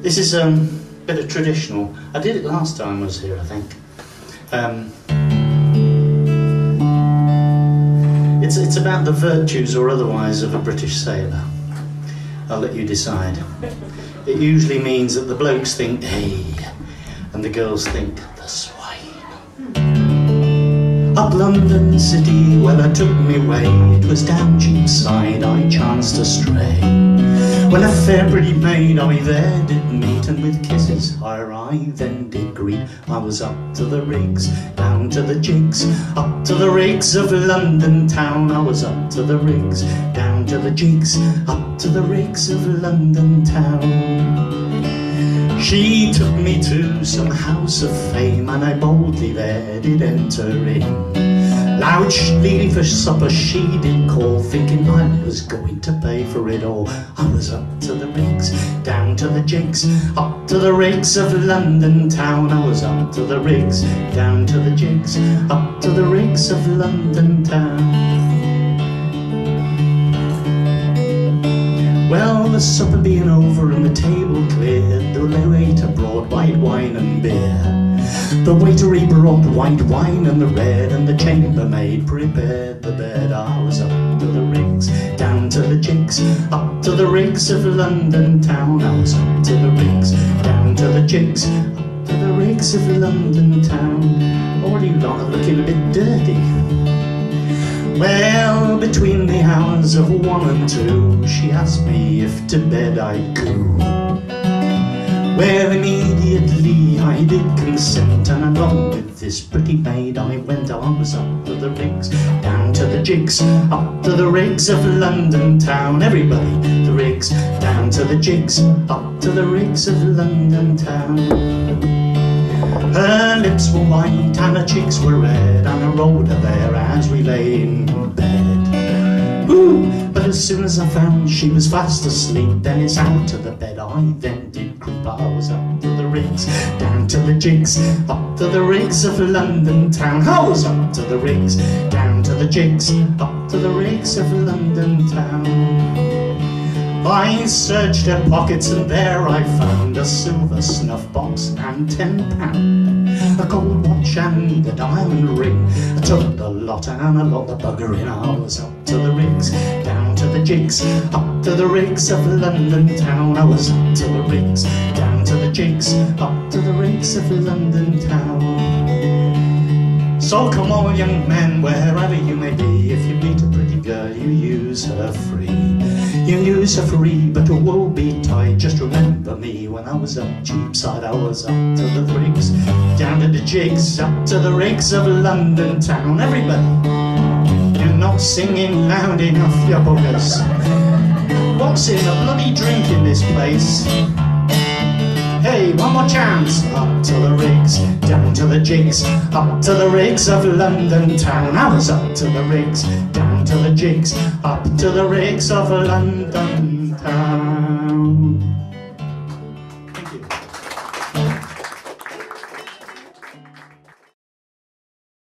This is a bit of traditional. I did it last time I was here, I think. It's about the virtues or otherwise of a British sailor. I'll let you decide. It usually means that the blokes think, hey, and the girls think, the swine. Up London City, well, I took me way. It was down Cheapside I chanced to stray. When a fair pretty maid I there did meet, and with kisses her I then did greet. I was up to the rigs, down to the jigs, up to the rigs of London town. I was up to the rigs, down to the jigs, up to the rigs of London town. She took me to some house of fame, and I boldly there did enter in. Loud leading for supper she did call, thinking I was going to pay for it all. I was up to the rigs, down to the jigs, up to the rigs of London town. I was up to the rigs, down to the jigs, up to the rigs of London town. Well, the supper being over and the table cleared, the waiter brought white wine and beer. The waiter he brought white wine and the red, and the chambermaid prepared the bed. I was up to the rigs, down to the jigs, up to the rigs of London town. I was up to the rigs, down to the jigs, up to the rigs of London town. Already looking a bit dirty. Well, between the hours of 1 and 2, she asked me if to bed I'd go. Well, immediately I did consent, and along with this pretty maid I went. I was up to the rigs, down to the jigs, up to the rigs of London town. Everybody, the rigs, down to the jigs, up to the rigs of London town. Her lips were white and her cheeks were red, and I rolled her there as we lay in bed. Ooh, but as soon as I found she was fast asleep, then it's out to the bed I then did creep. I was up to the rigs, down to the jigs, up to the rigs of London town. I was up to the rigs, down to the jigs, up to the rigs of London town. I searched her pockets and there I found a silver snuff box and £10, a gold watch and a diamond ring. I took the lot and I locked the bugger in. I was up to the rigs, down to the jigs, up to the rigs of London town. I was up to the rigs, down to the jigs, up to the rigs of London town. So come on, young men, wherever you may be, if you meet a pretty girl, you use her free. You use her free, but woe betide, just remember me. When I was up Cheapside, I was up to the rigs, down to the jigs, up to the rigs of London town. Everybody, you're not singing loud enough, you buggers. What's in the bloody drink in this place? Hey, one more chance. Up to the rigs, down to the jigs, up to the rigs of London town. I was up to the rigs, down to the jigs, up to the rigs of London town.